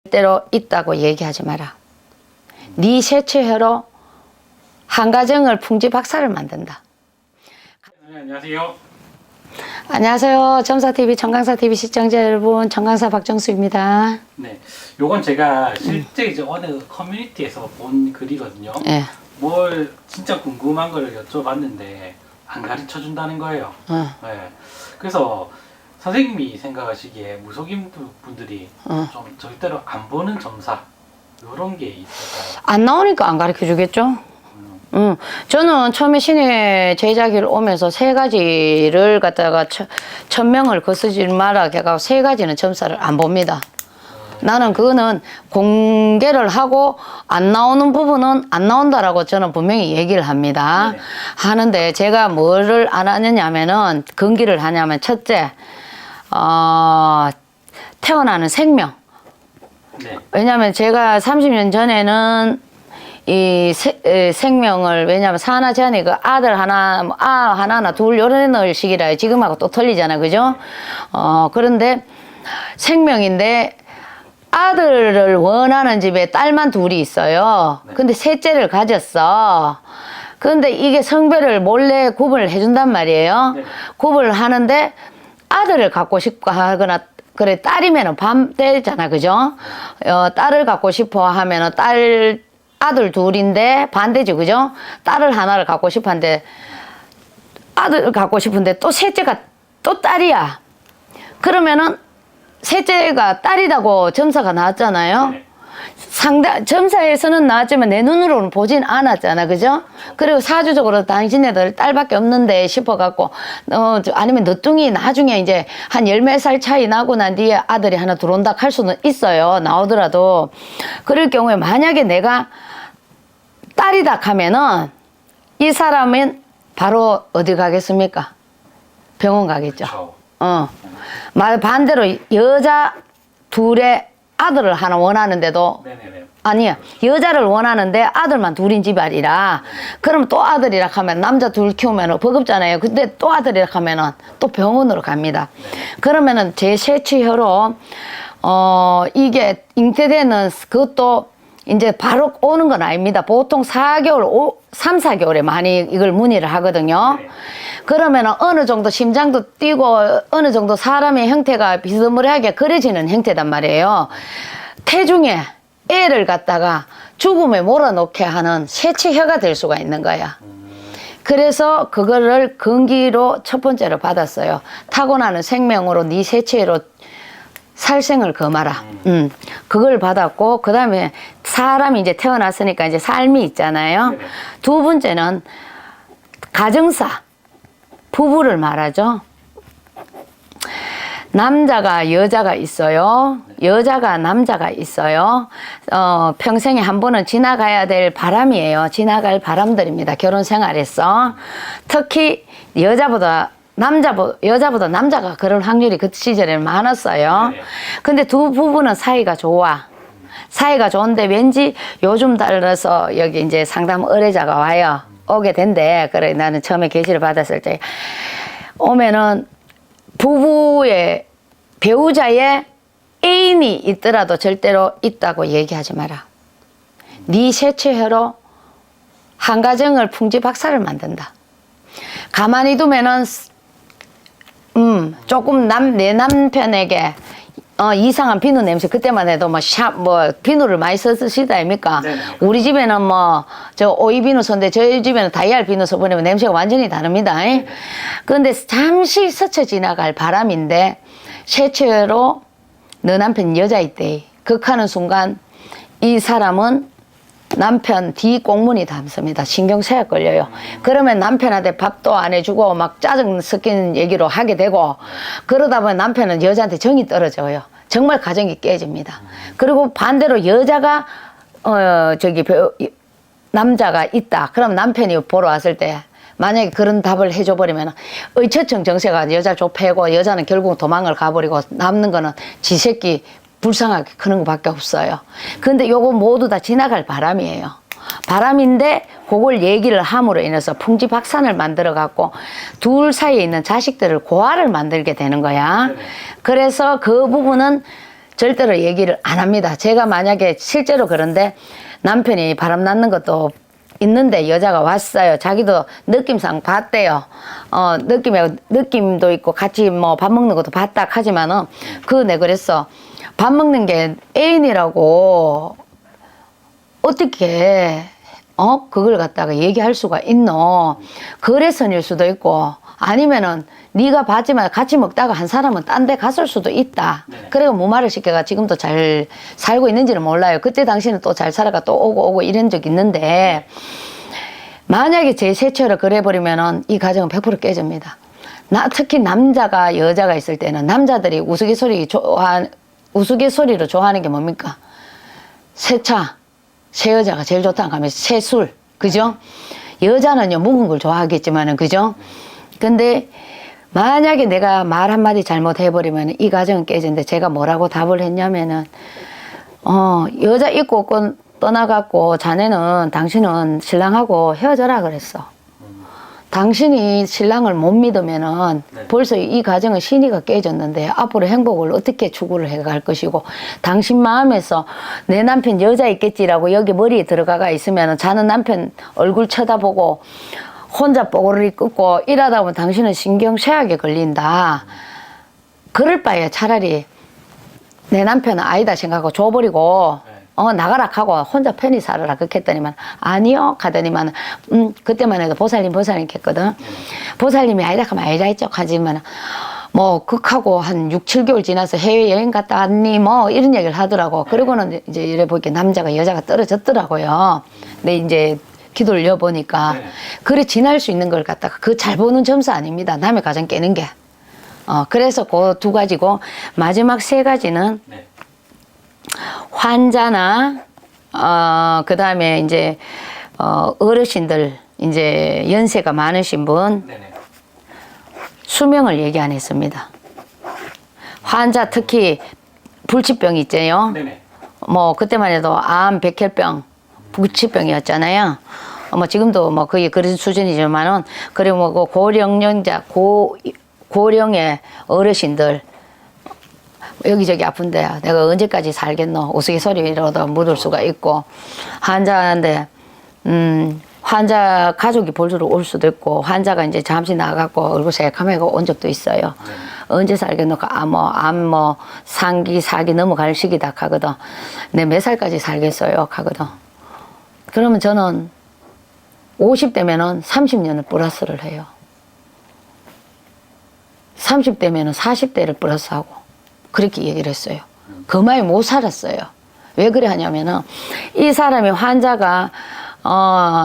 때로 있다고 얘기하지 마라. 네 세체혀로 한 가정을 풍지박산을 만든다. 네, 안녕하세요. 안녕하세요. 점사TV, 청강사TV 시청자 여러분, 청강사 박정수입니다. 네, 요건 제가 실제 이제 어느 커뮤니티에서 본 글이거든요. 예. 뭘 진짜 궁금한 거를 여쭤봤는데 안 가르쳐 준다는 거예요. 네. 그래서 선생님이 생각하시기에 무속인 분들이 좀 절대로 안 보는 점사 이런 게 있을까요? 안 나오니까 안 가르쳐 주겠죠? 저는 처음에 신의 제자기를 오면서 세 가지를 갖다가 1000명을 거스지 마라 해가 세 가지는 점사를 안 봅니다. 나는 그거는 공개를 하고 안 나오는 부분은 안 나온다라고 저는 분명히 얘기를 합니다. 네. 하는데 제가 뭐를 안 하느냐면은 금기를 하냐면 첫째, 태어나는 생명. 네. 왜냐면 제가 30년 전에는 이 생명을, 왜냐면 사나 제한이 그 아들 하나, 하나나 둘 요런 넣을 시기라 지금하고 또 틀리잖아, 그죠? 그런데 생명인데 아들을 원하는 집에 딸만 둘이 있어요. 근데 셋째를 가졌어. 그런데 이게 성별을 몰래 구분을 해준단 말이에요. 네. 구분을 하는데 아들을 갖고 싶고 하거나, 그래, 딸이면은 밤때잖아, 그죠? 딸을 갖고 싶어 하면은 아들 둘인데 반대지, 그죠? 딸을 하나를 갖고 싶은데, 아들을 갖고 싶은데 또 셋째가 또 딸이야. 그러면은 셋째가 딸이라고 점사가 나왔잖아요. 네. 점사에서는 나왔지만 내 눈으로는 보진 않았잖아, 그죠? 그리고 사주적으로 당신네들 딸밖에 없는데 싶어갖고, 아니면 너뚱이 나중에 이제 한 10몇 살 차이 나고 난 뒤에 아들이 하나 들어온다 할 수는 있어요, 나오더라도. 그럴 경우에 만약에 내가 딸이다 하면은 이 사람은 바로 어디 가겠습니까? 병원 가겠죠. 그렇죠. 반대로 여자 둘의 아들을 하나 원하는데도, 네네네. 아니야, 여자를 원하는데 아들만 둘인 집안이라, 그러면 또 아들이라 하면 남자 둘 키우면 버겁잖아요. 근데 또 아들이라 하면은 또 병원으로 갑니다. 그러면은 제 세취혀로 이게 잉태되는 그것도 이제 바로 오는 건 아닙니다. 보통 4개월, 3, 4개월에 많이 이걸 문의를 하거든요. 네. 그러면은 어느 정도 심장도 뛰고 어느 정도 사람의 형태가 비스무리하게 그려지는 형태단 말이에요. 태중에 애를 갖다가 죽음에 몰아넣게 하는 세치혀가 될 수가 있는 거야. 그래서 그거를 금기로 첫 번째로 받았어요. 타고나는 생명으로 네 세치로 살생을 금하라. 그걸 받았고, 그 다음에 사람이 이제 태어났으니까 이제 삶이 있잖아요. 네네. 두 번째는 가정사, 부부를 말하죠. 남자가 여자가 있어요. 여자가 남자가 있어요. 평생에 한 번은 지나가야 될 바람이에요. 지나갈 바람들입니다. 결혼 생활에서. 특히 여자보다 남자가 그럴 확률이 그 시절에는 많았어요. 네. 근데 두 부부는 사이가 좋아. 사이가 좋은데 왠지 요즘 달라서 여기 이제 상담 의뢰자가 와요. 오게 된대. 그래, 나는 처음에 계시를 받았을 때 오면은 부부의 배우자의 애인이 있더라도 절대로 있다고 얘기하지 마라. 네 세체혀로 한 가정을 풍지박산을 만든다. 가만히 두면은 조금 내 남편에게 이상한 비누 냄새, 그때만 해도 비누를 많이 쓰시다 아닙니까? 네네. 우리 집에는 저 오이 비누 썼는데 저희 집에는 다이알 비누 써버리면 냄새가 완전히 다릅니다. 그런데 잠시 스쳐 지나갈 바람인데 세체로 너 남편 여자 있대. 극하는 순간 이 사람은 남편 뒤 꽁무니 담습니다. 신경쇠약 걸려요. 그러면 남편한테 밥도 안 해주고 막 짜증 섞인 얘기로 하게 되고, 그러다 보면 남편은 여자한테 정이 떨어져요. 정말 가정이 깨집니다. 그리고 반대로 여자가 남자가 있다. 그럼 남편이 보러 왔을 때 만약에 그런 답을 해줘 버리면 의처청 정세가 여자 좁혀고 여자는 결국 도망을 가버리고 남는 거는 지 새끼 불쌍하게 크는 것밖에 없어요. 근데 요거 모두 다 지나갈 바람이에요. 바람인데 그걸 얘기를 함으로 인해서 풍지박산을 만들어 갖고 둘 사이에 있는 자식들을 고아를 만들게 되는 거야. 그래서 그 부분은 절대로 얘기를 안 합니다. 제가 만약에 실제로 그런데 남편이 바람 났는 것도 있는데 여자가 왔어요. 자기도 느낌상 봤대요. 느낌도 있고 같이 뭐 밥 먹는 것도 봤다 하지만은 내 그랬어. 밥 먹는 게 애인이라고 어떻게 그걸 갖다가 얘기할 수가 있노? 그래서일 수도 있고 아니면은 네가 봤지만 같이 먹다가 한 사람은 딴 데 갔을 수도 있다. 네. 그래가 무마를 시켜가 지금도 잘 살고 있는지는 몰라요. 그때 당시는 또 잘 살아가 또 오고 이런 적 있는데 만약에 제 세처를 그래버리면은 이 가정은 100% 깨집니다. 특히 남자가 여자가 있을 때는 남자들이 우스갯소리로 좋아하는 게 뭡니까? 새차, 새 여자가 제일 좋다고 하면 새술, 그죠? 여자는요 묵은 걸 좋아하겠지만은 그죠? 근데 만약에 내가 말 한마디 잘못해버리면 이 가정은 깨지는데 제가 뭐라고 답을 했냐면은 여자 있고 없고 떠나갖고 자네는 당신은 신랑하고 헤어져라 그랬어. 당신이 신랑을 못 믿으면은 네. 벌써 이 가정은 신의가 깨졌는데 앞으로 행복을 어떻게 추구를 해갈 것이고 당신 마음에서 내 남편 여자 있겠지라고 여기 머리에 들어가가 있으면은 자는 남편 얼굴 쳐다보고 혼자 뽀글이 끄고 이러다 보면 당신은 신경쇠약에 걸린다. 그럴 바에 차라리 내 남편은 아니다 생각하고 줘버리고 나가라 하고 혼자 편히 살아라 그렇게 했더니만 아니요 하더니만 그때만 해도 보살님 했거든. 보살님이 아니다 하면 아니다 했죠. 하지만 뭐 극하고 한 6, 7개월 지나서 해외여행 갔다 왔니 뭐 이런 얘기를 하더라고. 그러고는 이제 이래 보니까 남자가 여자가 떨어졌더라고요. 근데 이제 기도를 여보니까 그래 지날 수 있는 걸 갖다가 그 잘 보는 점수 아닙니다. 남의 가정 깨는 게. 그래서 그 두 가지고 마지막 세 가지는 네. 환자나 그 다음에 이제 어르신들 이제 연세가 많으신 분 네네. 수명을 얘기 안 했습니다. 환자 특히 불치병 있잖아요. 네네. 뭐 그때만 해도 암, 백혈병, 불치병이었잖아요. 뭐 지금도 뭐 거의 그런 수준이지만은 그리고 뭐 그 고령의 어르신들 여기저기 아픈데 내가 언제까지 살겠노? 우스갯소리로도 묻을 수가 있고 환자인데 환자 가족이 볼수로 올 수도 있고 환자가 이제 잠시 나가고 얼굴 새카매고 온 적도 있어요. 언제 살겠노? 암 상기 사기 넘어갈 시기다 하거든. 내 몇 살까지 살겠어요? 하거든. 그러면 저는 50대면은 30년을 플러스를 해요. 30대면은 40대를 플러스하고 그렇게 얘기를 했어요. 그 말이 못 살았어요. 왜 그래 하냐면은 이 사람이 환자가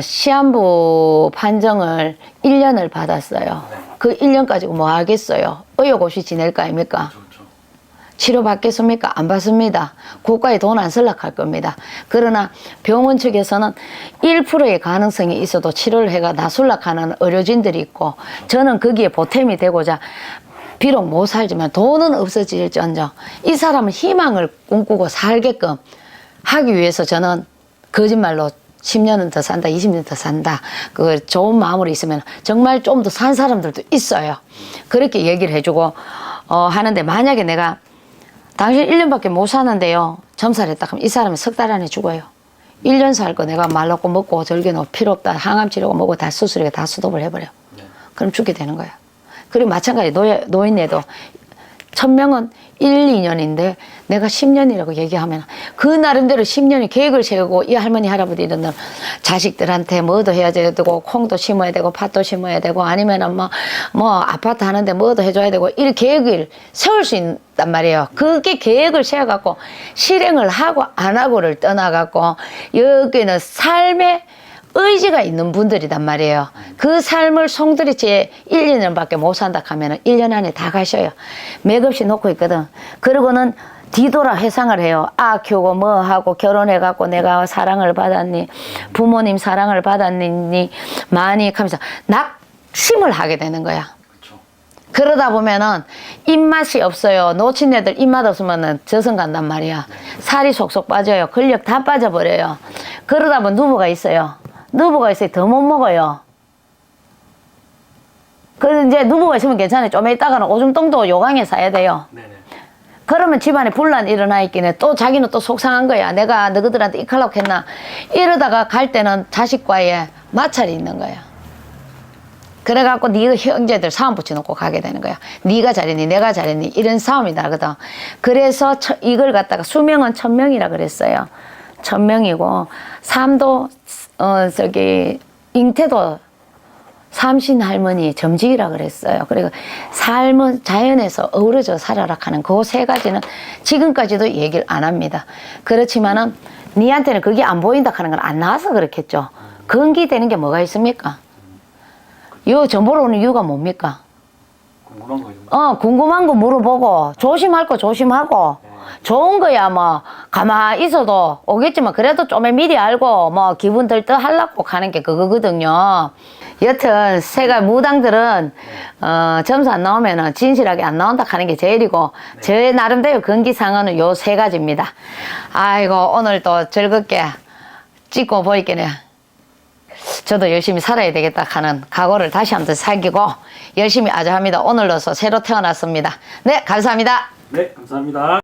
시한부 판정을 1년을 받았어요. 그 1년 가지고 뭐 하겠어요? 의욕없이 지낼 거 아닙니까? 치료 받겠습니까? 안 받습니다. 고가에 돈 안 쓸락 할 겁니다. 그러나 병원 측에서는 1%의 가능성이 있어도 치료를 해가 나술락하는 의료진들이 있고 저는 거기에 보탬이 되고자 비록 못 살지만 돈은 없어질지언정 이 사람은 희망을 꿈꾸고 살게끔 하기 위해서 저는 거짓말로 10년은 더 산다, 20년 더 산다. 그 좋은 마음으로 있으면 정말 좀 더 산 사람들도 있어요. 그렇게 얘기를 해주고 하는데 만약에 내가 당신 1년밖에 못 사는데요. 점사를 했다 그러면 이 사람은 석 달 안에 죽어요. 1년 살고 내가 말 놓고 먹고 절개놓고 필요 없다. 항암 치료고 뭐고 다 수술이고 다 수독을 해버려. 그럼 죽게 되는 거예요. 그리고 마찬가지 노인네도 1000명은 1, 2년인데 내가 10년이라고 얘기하면 그 나름대로 10년이 계획을 세우고 이 할머니 할아버지들은 자식들한테 뭐도 해야 되고 콩도 심어야 되고 팥도 심어야 되고 아니면은 뭐 아파트 하는데 뭐도 해줘야 되고 이 계획을 세울 수 있단 말이에요. 그게 계획을 세워갖고 실행을 하고 안 하고를 떠나갖고 여기는 삶의 의지가 있는 분들이단 말이에요. 그 삶을 송두리 제 1, 2년밖에 못 산다 하면 1년 안에 다 가셔요. 맥없이 놓고 있거든. 그러고는 뒤돌아 회상을 해요. 아 키우고 뭐 하고 결혼해갖고 내가 사랑을 받았니? 부모님 사랑을 받았니? 많이 하면서 낙심을 하게 되는 거야. 그러다 보면은 입맛이 없어요. 놓친 애들 입맛 없으면은 저승 간단 말이야. 살이 속속 빠져요. 근력 다 빠져버려요. 그러다 보면 누부가 있어요. 누부가 있어요. 더 못 먹어요. 그래서 이제 누부가 있으면 괜찮아요. 좀 있다가는 오줌똥도 요강에 싸야 돼요. 네네. 그러면 집안에 분란 일어나 있긴 해. 또 자기는 또 속상한 거야. 내가 너희들한테 이칼라고 했나. 이러다가 갈 때는 자식과의 마찰이 있는 거야. 그래갖고 네가 형제들 싸움 붙여놓고 가게 되는 거야. 네가 잘했니 내가 잘했니 이런 싸움이 나거든. 그래서 이걸 갖다가 수명은 1000명이라 그랬어요. 1000명이고 삶도 잉태도 삼신 할머니 점지기라 그랬어요. 그리고 삶은 자연에서 어우러져 살아라 하는 그 세 가지는 지금까지도 얘기를 안 합니다. 그렇지만은 니한테는 그게 안 보인다 하는 건 안 나와서 그렇겠죠. 근기되는 게 뭐가 있습니까? 요 전보러 오는 이유가 뭡니까? 궁금한 거 궁금한 거 물어보고 조심할 거 조심하고 좋은 거야 뭐 가만히 있어도 오겠지만 그래도 좀 미리 알고 뭐 기분 들떠 하려고 가는 게 그거거든요. 여튼 새가 무당들은 점수 안 나오면은 진실하게 안 나온다 하는 게 제일이고 제 나름대로 근기상은 요 세 가지입니다. 아이고 오늘 또 즐겁게 찍고 보이겠네. 저도 열심히 살아야 되겠다 하는 각오를 다시 한번 새기고 열심히 아주 합니다. 오늘로서 새로 태어났습니다. 네, 감사합니다. 네, 감사합니다.